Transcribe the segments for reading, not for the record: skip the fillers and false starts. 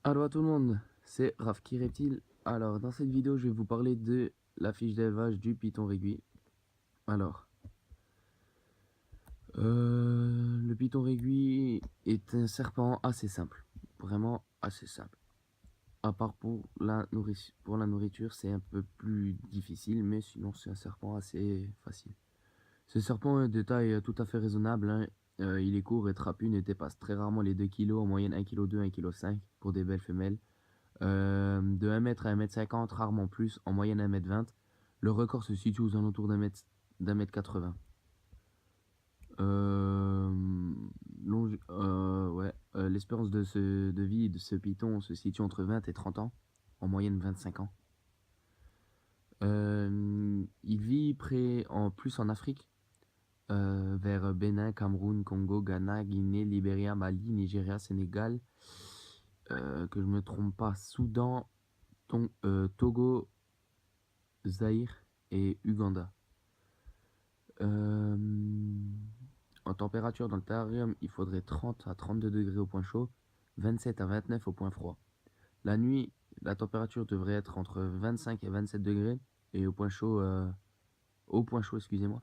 Allô à tout le monde, c'est Rafki Reptile. Alors, dans cette vidéo, je vais vous parler de la fiche d'élevage du python réguier. Alors, le python réguier est un serpent assez simple, vraiment assez simple. À part pour la nourriture, c'est un peu plus difficile, mais sinon, c'est un serpent assez facile. Ce serpent est de taille tout à fait raisonnable, hein. Il est court et trapu, ne dépasse très rarement les 2 kilos, en moyenne 1,2 kg, 1,5 kg pour des belles femelles. De 1 m à 1 m 50, rarement plus, en moyenne 1 m 20. Le record se situe aux alentours d'un mètre 80. Ouais, l'espérance de vie de ce python se situe entre 20 et 30 ans, en moyenne 25 ans. Il vit plus en Afrique, vers Bénin, Cameroun, Congo, Ghana, Guinée, Libéria, Mali, Nigeria, Sénégal, que je me trompe pas, Soudan, Togo, Zaïre et Uganda. En température dans le terrarium, il faudrait 30 à 32 degrés au point chaud, 27 à 29 au point froid. La nuit, la température devrait être entre 25 et 27 degrés et au point chaud, excusez-moi,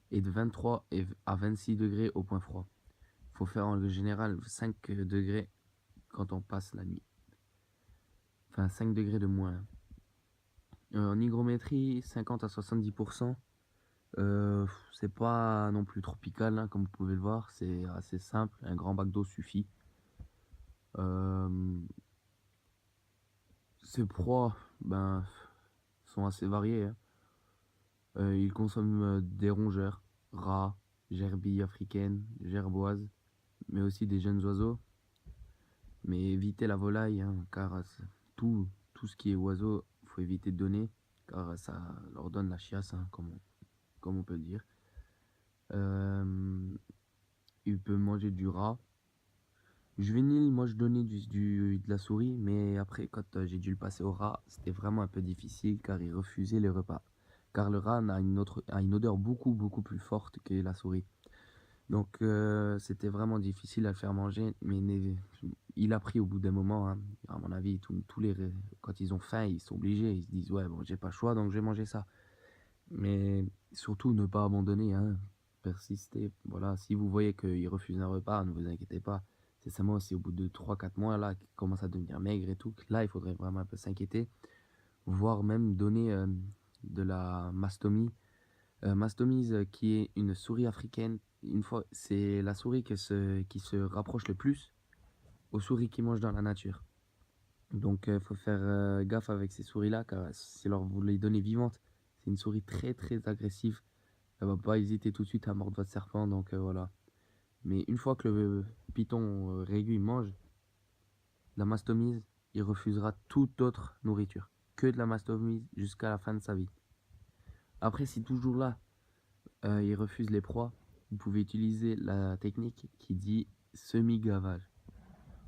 et de 23 à 26 degrés au point froid. Il faut faire en général 5 degrés quand on passe la nuit. Enfin, 5 degrés de moins. En hygrométrie, 50 à 70%. C'est pas non plus tropical, hein, comme vous pouvez le voir, c'est assez simple, un grand bac d'eau suffit. Ses proies sont assez variées, hein. Il consomme des rongeurs, rats, gerbilles africaines, gerboises, mais aussi des jeunes oiseaux. Mais évitez la volaille, hein, car tout ce qui est oiseau, il faut éviter de donner, car ça leur donne la chiasse, hein, comme on peut le dire. Il peut manger du rat. Juvénile, moi je donnais de la souris, mais après quand j'ai dû le passer au rat, c'était vraiment un peu difficile car il refusait les repas. Car le rat a une odeur beaucoup plus forte que la souris. Donc c'était vraiment difficile à le faire manger, mais il a pris au bout d'un moment, hein. À mon avis, quand ils ont faim, ils sont obligés, ils se disent ouais bon j'ai pas le choix donc je vais manger ça. Mais surtout ne pas abandonner, hein. Persister. Voilà, si vous voyez qu'il refuse un repas, ne vous inquiétez pas. C'est seulement si au bout de 3 4 mois, là, qu'il commence à devenir maigre et tout, que là, il faudrait vraiment un peu s'inquiéter, voire même donner de la mastomie. Mastomise, qui est une souris africaine. C'est la souris qui se rapproche le plus aux souris qui mangent dans la nature. Donc, il faut faire gaffe avec ces souris-là, car si vous les donnez vivantes, c'est une souris très agressive. Elle va pas hésiter tout de suite à mordre votre serpent, donc voilà. Mais une fois que le python réguier mange la mastomise, il refusera toute autre nourriture. Que de la mastomise jusqu'à la fin de sa vie. Après, si toujours là, il refuse les proies, vous pouvez utiliser la technique qui dit semi-gavage.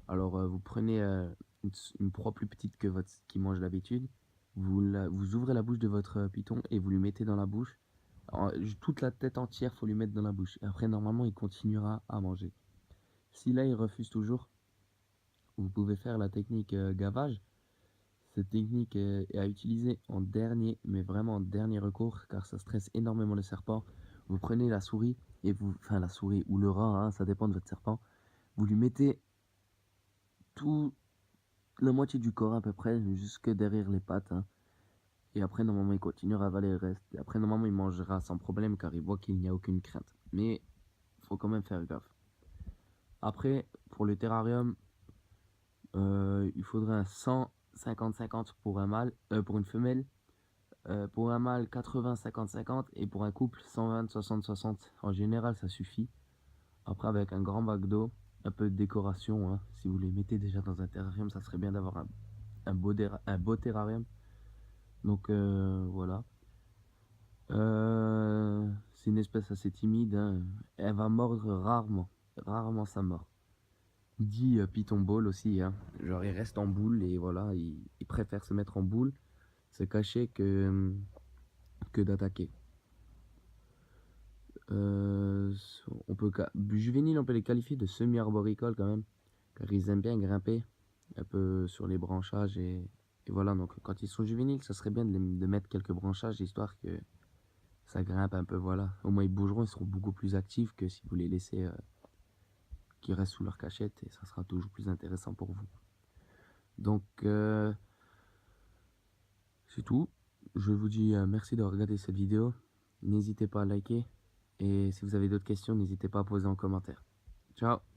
Alors, vous prenez une proie plus petite que qui mange d'habitude, vous ouvrez la bouche de votre python et vous lui mettez dans la bouche. Toute la tête entière, faut lui mettre dans la bouche. Et après, normalement, il continuera à manger. Si là, il refuse toujours, vous pouvez faire la technique gavage. Cette technique est à utiliser en dernier, mais vraiment en dernier recours, car ça stresse énormément le serpent. Vous prenez la souris, enfin la souris ou le rat, hein, ça dépend de votre serpent. Vous lui mettez tout, la moitié du corps à peu près, jusque derrière les pattes, hein. Et après, normalement, il continuera à avaler le reste. Et après, normalement, il mangera sans problème, car il voit qu'il n'y a aucune crainte. Mais il faut quand même faire gaffe. Après, pour le terrarium, il faudrait un 100-50-50 pour un mâle, pour une femelle. Pour un mâle, 80-50-50. Et pour un couple, 120-60-60. En général, ça suffit. Après, avec un grand bac d'eau, un peu de décoration, hein. Si vous les mettez déjà dans un terrarium, ça serait bien d'avoir un beau terrarium. Donc voilà. C'est une espèce assez timide, hein. Elle va mordre rarement. Rarement ça mord. Dit Python Ball aussi, hein. Genre il reste en boule et voilà, il préfère se mettre en boule, se cacher que d'attaquer. Euh, Juvénile, on peut les qualifier de semi-arboricoles quand même, car ils aiment bien grimper. un peu sur les branchages et voilà. Donc quand ils sont juvéniles, ça serait bien de mettre quelques branchages histoire que ça grimpe un peu, voilà. Au moins ils bougeront, ils seront beaucoup plus actifs que si vous les laissez qu'ils restent sous leur cachette et ça sera toujours plus intéressant pour vous. Donc c'est tout. Je vous dis merci d'avoir regardé cette vidéo. N'hésitez pas à liker et si vous avez d'autres questions, n'hésitez pas à poser en commentaire. Ciao!